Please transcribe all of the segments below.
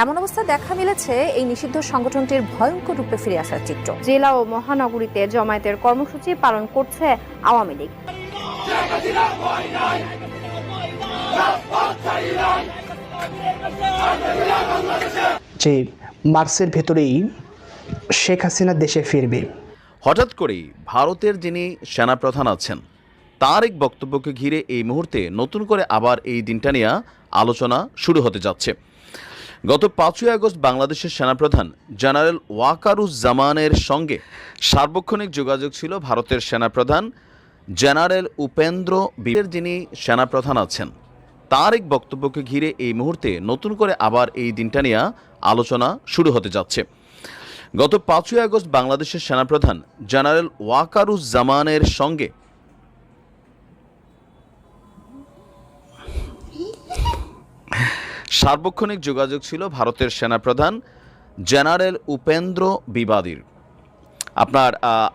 এমন অবস্থায় দেখা মিলেছে এই নিষিদ্ধ সংগঠনটির ভয়ঙ্কর রূপে ফিরে আসার চিত্র। জেলা ও মহানগরীতে জামায়াতের কর্মসূচি পালন করছে আওয়ামী লীগ। যে মার্চের ভেতরেই শেখ হাসিনা দেশে ফিরবে। হঠাৎ করেই ভারতের যিনি সেনাপ্রধান আছেন তার এক বক্তব্যকে ঘিরে এই মুহূর্তে নতুন করে আবার এই দিনটা নিয়ে আলোচনা শুরু হতে যাচ্ছে। গত ৫ই আগস্ট বাংলাদেশের সেনাপ্রধান জেনারেল ওয়াকারুজ্জামানের সঙ্গে সার্বক্ষণিক যোগাযোগ ছিল ভারতের সেনাপ্রধান জেনারেল উপেন্দ্র বিবের যিনি সেনাপ্রধান আছেন তার এক বক্তব্যকে ঘিরে এই মুহূর্তে নতুন করে আবার এই দিনটা নিয়ে আলোচনা শুরু হতে যাচ্ছে। গত ৫ই আগস্ট বাংলাদেশের সেনাপ্রধান জেনারেল ওয়াকারুজ্জামানের সঙ্গে সার্বক্ষণিক যোগাযোগ ছিল ভারতের সেনাপ্রধান জেনারেল উপেন্দ্র বিবাদীর। আপনার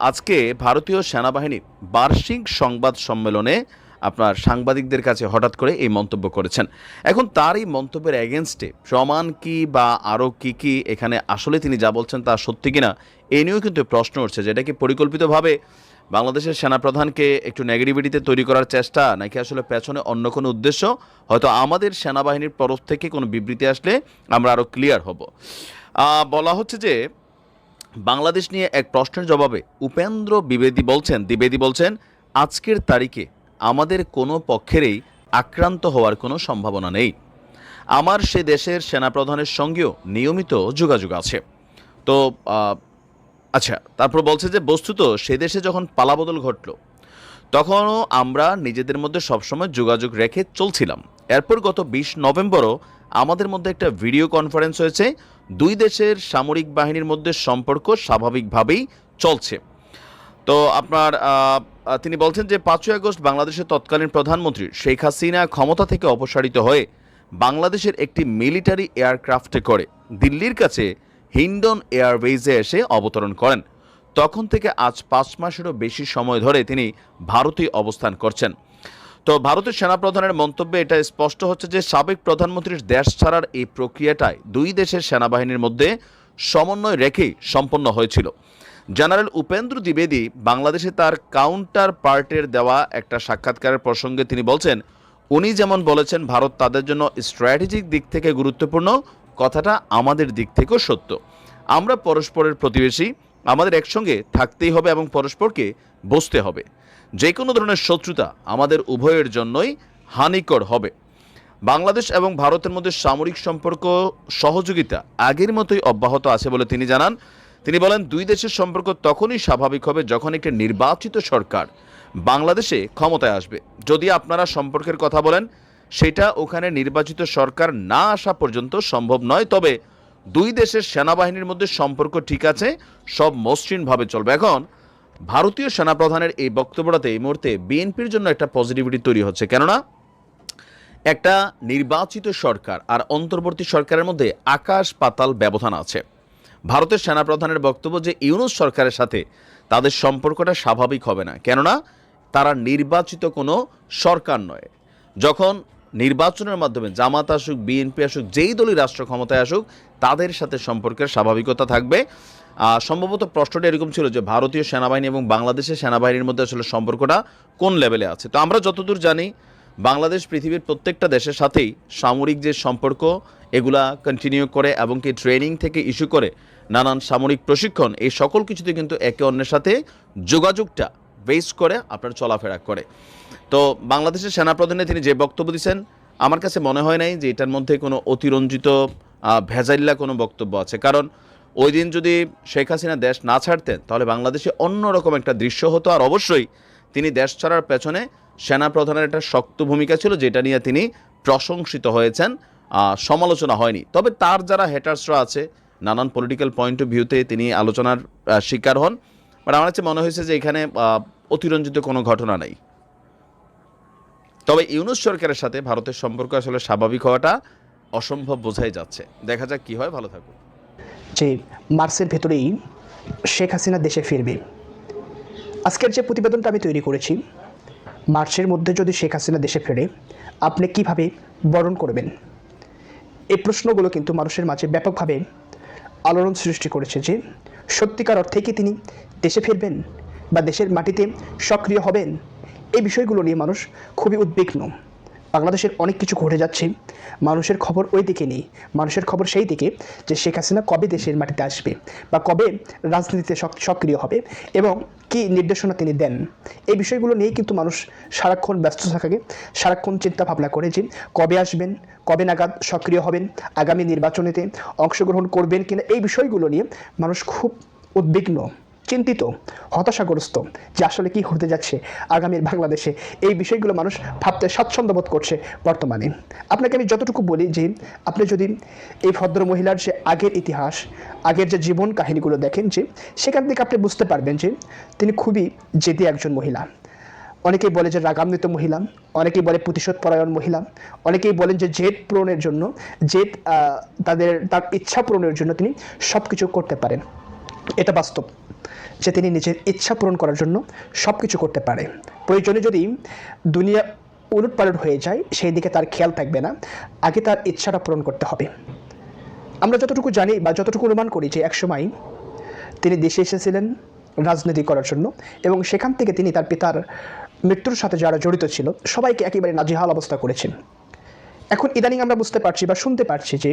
আজকে ভারতীয় সেনাবাহিনীর বার্ষিক সংবাদ সম্মেলনে আপনার সাংবাদিকদের কাছে হঠাৎ করে এই মন্তব্য করেছেন। এখন তার এই মন্তব্যের এগেনস্টে প্রমাণ কি বা আরও কি এখানে আসলে তিনি যা বলছেন তা সত্যি কিনা এই নিয়েও কিন্তু প্রশ্ন উঠছে, যেটা কি পরিকল্পিতভাবে বাংলাদেশের সেনাপ্রধানকে একটু নেগেটিভিটিতে তৈরি করার চেষ্টা, নাকি আসলে পেছনে অন্য কোনো উদ্দেশ্য। হয়তো আমাদের সেনাবাহিনীর তরফ থেকে কোনো বিবৃতি আসলে আমরা আরও ক্লিয়ার হব। বলা হচ্ছে যে বাংলাদেশ নিয়ে এক প্রশ্নের জবাবে উপেন্দ্র দ্বিবেদী বলছেন আজকের তারিখে আমাদের কোনো পক্ষেরই আক্রান্ত হওয়ার কোনো সম্ভাবনা নেই। আমার সে দেশের সেনাপ্রধানের সঙ্গেও নিয়মিত যোগাযোগ আছে। তো আচ্ছা, তারপর বলছে যে বস্তুত সে দেশে যখন পালাবদল ঘটল তখনও আমরা নিজেদের মধ্যে সবসময় যোগাযোগ রেখে চলছিলাম। এরপর গত ২০ নভেম্বরও আমাদের মধ্যে একটা ভিডিও কনফারেন্স হয়েছে। দুই দেশের সামরিক বাহিনীর মধ্যে সম্পর্ক স্বাভাবিকভাবেই চলছে। তো আপনার তিনি বলছেন যে ৫ই আগস্ট বাংলাদেশের তৎকালীন প্রধানমন্ত্রী শেখ হাসিনা ক্ষমতা থেকে অপসারিত হয়ে বাংলাদেশের একটি মিলিটারি এয়ারক্রাফটে করে দিল্লির কাছে হিন্ডন এয়ারবেজে এসে অবতরণ করেন। তখন থেকে আজ ৫ মাসেরও বেশি সময় ধরে তিনি ভারতে অবস্থান করছেন। তো ভারতের সেনাপ্রধানের মন্তব্যে এটা স্পষ্ট হচ্ছে যে সাবেক প্রধানমন্ত্রীর দেশ ছাড়ার এই প্রক্রিয়াটাই দুই দেশের সেনাবাহিনীর মধ্যে সমন্বয় রেখেই সম্পন্ন হয়েছিল। জেনারেল উপেন্দ্র দ্বিবেদী বাংলাদেশে তার কাউন্টার পার্টের দেওয়া একটা সাক্ষাৎকারের প্রসঙ্গে তিনি বলছেন, উনি যেমন বলেছেন ভারত তাদের জন্য স্ট্র্যাটেজিক দিক থেকে গুরুত্বপূর্ণ, কথাটা আমাদের দিক থেকেও সত্য। আমরা পরস্পরের প্রতিবেশী, আমাদের একসঙ্গে থাকতেই হবে এবং পরস্পরকে বুঝতে হবে। যে কোনো ধরনের শত্রুতা আমাদের উভয়ের জন্যই হানিকর হবে। বাংলাদেশ এবং ভারতের মধ্যে সামরিক সম্পর্ক সহযোগিতা আগের মতোই অব্যাহত আছে বলে তিনি জানান। তিনি বলেন দুই দেশের সম্পর্ক তখনই স্বাভাবিক হবে যখন একটি নির্বাচিত সরকার বাংলাদেশে ক্ষমতায় আসবে। যদি আপনারা সম্পর্কের কথা বলেন সেটা ওখানে নির্বাচিত সরকার না আসা পর্যন্ত সম্ভব নয়, তবে দুই দেশের সেনাবাহিনীর মধ্যে সম্পর্ক ঠিক আছে, সব মসৃণভাবে চলবে। এখন ভারতীয় সেনাপ্রধানের এই বক্তব্যটাতে এই মুহূর্তে বিএনপির জন্য একটা পজিটিভিটি তৈরি হচ্ছে, কেননা একটা নির্বাচিত সরকার আর অন্তর্বর্তী সরকারের মধ্যে আকাশ পাতাল ব্যবধান আছে। ভারতের সেনাপ্রধানের বক্তব্য যে ইউনূস সরকারের সাথে তাদের সম্পর্কটা স্বাভাবিক হবে না, কেননা তারা নির্বাচিত কোনো সরকার নয়। যখন নির্বাচনের মাধ্যমে জামাত আসুক, বিএনপি আসুক, যেই দলই রাষ্ট্র ক্ষমতায় আসুক, তাদের সাথে সম্পর্কের স্বাভাবিকতা থাকবে। সম্ভবত প্রশ্নটা এরকম ছিল যে ভারতীয় সেনাবাহিনী এবং বাংলাদেশের সেনাবাহিনীর মধ্যে আসলে সম্পর্কটা কোন লেভেলে আছে। তো আমরা যতদূর জানি বাংলাদেশ পৃথিবীর প্রত্যেকটা দেশের সাথেই সামরিক যে সম্পর্ক এগুলা কন্টিনিউ করে এবং কি ট্রেনিং থেকে ইস্যু করে নানান সামরিক প্রশিক্ষণ, এই সকল কিছুতে কিন্তু একে অন্যের সাথে যোগাযোগটা বেস করে আপনার চলাফেরা করে। তো বাংলাদেশের সেনাপ্রধানে তিনি যে বক্তব্য দিচ্ছেন আমার কাছে মনে হয় নাই যে এটার মধ্যে কোনো অতিরঞ্জিত ভেজাইল্লা কোনো বক্তব্য আছে। কারণ ওই দিন যদি শেখ হাসিনা দেশ না ছাড়তেন তাহলে বাংলাদেশে অন্যরকম একটা দৃশ্য হতো। আর অবশ্যই তিনি দেশ ছাড়ার পেছনে সেনাপ্রধানের একটা শক্ত ভূমিকা ছিল, যেটা নিয়ে তিনি প্রশংসিত হয়েছেন, সমালোচনা হয়নি। তবে তার যারা হেটার্সরা আছে নানান পলিটিক্যাল পয়েন্ট অফ ভিউতে তিনি আলোচনার শিকার হন। বাট আমার কাছে মনে হয়েছে যে এখানে অতিরঞ্জিত কোনো ঘটনা নেই। তবে ইউনূস সরকারের সাথে ভারতের সম্পর্ক আসলে স্বাভাবিক হওয়াটা অসম্ভব বোঝাই যাচ্ছে। দেখা যাক কি হয়। ভালো থাকুন। যে মার্চের ভেতরেই শেখ হাসিনা দেশে ফিরবে। আজকের যে প্রতিবেদনটা আমি তৈরি করেছি, মার্চের মধ্যে যদি শেখ হাসিনা দেশে ফেরে আপনি কিভাবে বরণ করবেন, এই প্রশ্নগুলো কিন্তু মানুষের মাঝে ব্যাপকভাবে আলোড়ন সৃষ্টি করেছে যে সত্যিকার অর্থে কি তিনি দেশে ফিরবেন বা দেশের মাটিতে সক্রিয় হবেন। এই বিষয়গুলো নিয়ে মানুষ খুবই উদ্বিগ্ন। বাংলাদেশের অনেক কিছু ঘটে যাচ্ছে, মানুষের খবর ওই দিকে নেই, মানুষের খবর সেই দিকে যে শেখ হাসিনা কবে দেশের মাটিতে আসবে বা কবে রাজনীতিতে সক্রিয় হবে এবং কী নির্দেশনা তিনি দেন। এই বিষয়গুলো নিয়েই কিন্তু মানুষ সারাক্ষণ ব্যস্ত থাকে, সারাক্ষণ চিন্তা ভাবনা করে যে কবে আসবেন, কবে নাগাদ সক্রিয় হবেন, আগামী নির্বাচনেতে অংশগ্রহণ করবেন কিনা। এই বিষয়গুলো নিয়ে মানুষ খুব উদ্বিগ্ন, চিন্তিত, হতাশাগ্রস্ত যে আসলে কি হতে যাচ্ছে আগামীর বাংলাদেশে। এই বিষয়গুলো মানুষ ভাবতে স্বাচ্ছন্দ্য বোধ করছে বর্তমানে। আপনাকে আমি যতটুকু বলি যে আপনি যদি এই ভদ্র মহিলার যে আগের ইতিহাস, আগের যে জীবন কাহিনীগুলো দেখেন, যে সেখান থেকে আপনি বুঝতে পারবেন যে তিনি খুবই জেদি একজন মহিলা। অনেকেই বলে যে রাগান্বিত মহিলা, অনেকেই বলে প্রতিশোধ পরায়ণ মহিলা, অনেকেই বলেন যে জেদ পূরণের জন্য, তার ইচ্ছা পূরণের জন্য তিনি সব কিছু করতে পারেন। এটা বাস্তব যে তিনি নিজের ইচ্ছা পূরণ করার জন্য সব কিছু করতে পারে। প্রয়োজনে যদি দুনিয়া উলটপালট হয়ে যায় সেই দিকে তার খেয়াল থাকবে না, আগে তার ইচ্ছাটা পূরণ করতে হবে। আমরা যতটুকু জানি বা যতটুকু অনুমান করি যে একসময় তিনি দেশে এসেছিলেন রাজনীতি করার জন্য এবং সেখান থেকে তিনি তার পিতার মৃত্যুর সাথে যারা জড়িত ছিল সবাইকে একেবারে নাজেহাল অবস্থা করেছেন। এখন ইদানিং আমরা বুঝতে পারছি বা শুনতে পারছি যে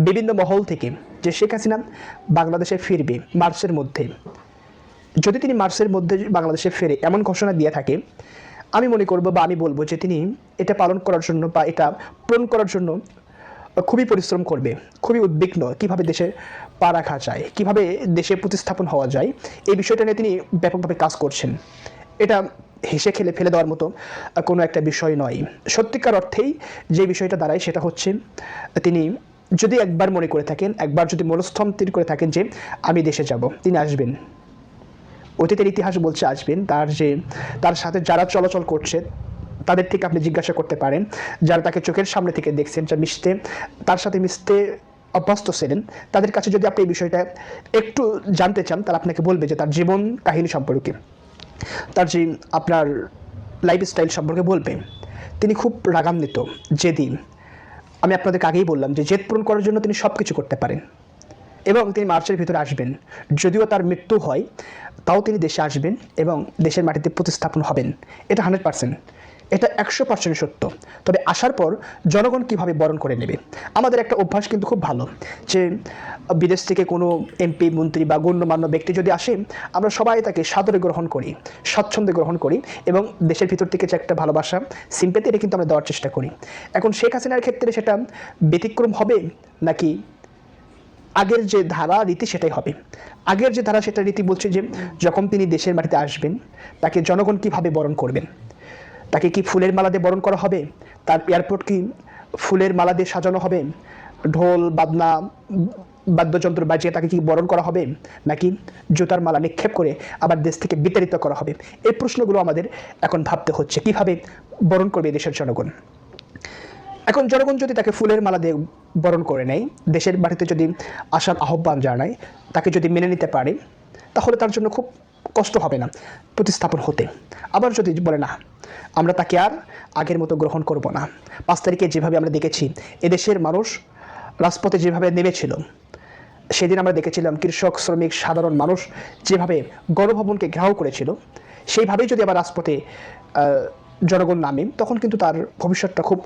বিভিন্ন মহল থেকে যে শেখ হাসিনা বাংলাদেশে ফিরবে মার্চের মধ্যে। যদি তিনি মার্চের মধ্যে বাংলাদেশে ফেরে এমন ঘোষণা দিয়ে থাকে, আমি মনে করব বা আমি বলবো যে তিনি এটা পালন করার জন্য বা এটা পূরণ করার জন্য খুবই পরিশ্রম করবে, খুবই উদ্বিগ্ন কীভাবে দেশে পা রাখা যায়, কীভাবে দেশে প্রতিস্থাপন হওয়া যায়। এই বিষয়টা নিয়ে তিনি ব্যাপকভাবে কাজ করছেন। এটা হেসে খেলে ফেলে দেওয়ার মতো কোনো একটা বিষয় নয়। সত্যিকার অর্থেই যে বিষয়টা দাঁড়ায় সেটা হচ্ছে তিনি যদি একবার মনে করে থাকেন, একবার যদি মনস্থির করে থাকেন যে আমি দেশে যাব, তিনি আসবেন। অতীতের ইতিহাস বলছে আসবেন। তার সাথে যারা চলাচল করছে তাদের থেকে আপনি জিজ্ঞাসা করতে পারেন, যারা তাকে চোখের সামনে থেকে দেখছেন, যা তার সাথে মিশতে অভ্যস্ত ছিলেন, তাদের কাছে যদি আপনি এই বিষয়টা একটু জানতে চান, তারা আপনাকে বলবে যে তার জীবন কাহিনী সম্পর্কে, তার যে আপনার লাইফস্টাইল সম্পর্কে বলবে। তিনি খুব রাগান্বিত, জেদি। আমি আপনাদেরকে আগেই বললাম যে জেদ পূরণ করার জন্য তিনি সব কিছু করতে পারেন এবং তিনি মার্চের ভিতরে আসবেন। যদিও তার মৃত্যু হয় তাও তিনি দেশে আসবেন এবং দেশের মাটিতে প্রতিস্থাপন হবেন। এটা 100%, এটা 100% সত্য। তবে আসার পর জনগণ কিভাবে বরণ করে নেবে। আমাদের একটা অভ্যাস কিন্তু খুব ভালো যে বিদেশ থেকে কোনো এমপি, মন্ত্রী বা গণ্যমান্য ব্যক্তি যদি আসে, আমরা সবাই তাকে সাদরে গ্রহণ করি, স্বচ্ছন্দে গ্রহণ করি এবং দেশের ভিতর থেকে যে একটা ভালোবাসা, সিম্পেথি, এটা কিন্তু আমরা দেওয়ার চেষ্টা করি। এখন শেখ হাসিনার ক্ষেত্রে সেটা ব্যতিক্রম হবে নাকি আগের যে ধারা রীতি সেটাই হবে? আগের যে ধারা সেটা রীতি বলছে যে যখন তিনি দেশের মাটিতে আসবেন তাকে জনগণ কিভাবে বরণ করবেন। তাকে কি ফুলের মালা দিয়ে বরণ করা হবে? তার এয়ারপোর্ট কি ফুলের মালা দিয়ে সাজানো হবে? ঢোল বাজনা বাদ্যযন্ত্র বাজিয়ে তাকে কি বরণ করা হবে, নাকি জুতার মালা নিক্ষেপ করে আবার দেশ থেকে বিতাড়িত করা হবে? এই প্রশ্নগুলো আমাদের এখন ভাবতে হচ্ছে, কিভাবে বরণ করবে দেশের জনগণ। এখন জনগণ যদি তাকে ফুলের মালা দিয়ে বরণ করে নেয়, দেশের বাড়িতে যদি আসার আহ্বান জানায়, তাকে যদি মেনে নিতে পারে, তাহলে তার জন্য খুব কষ্ট হবে না প্রতিস্থাপন হতে। আবার যদি বলে না, আমরা তাকে আর আগের মতো গ্রহণ করব না। 5 তারিখে যেভাবে আমরা দেখেছি এদেশের মানুষ রাজপথে যেভাবে নেমেছিল, সেদিন আমরা দেখেছিলাম কৃষক, শ্রমিক, সাধারণ মানুষ যেভাবে গণভবনকে ঘেরাও করেছিল, সেইভাবেই যদি আবার রাজপথে জনগণ নামে, তখন কিন্তু তার ভবিষ্যৎটা খুব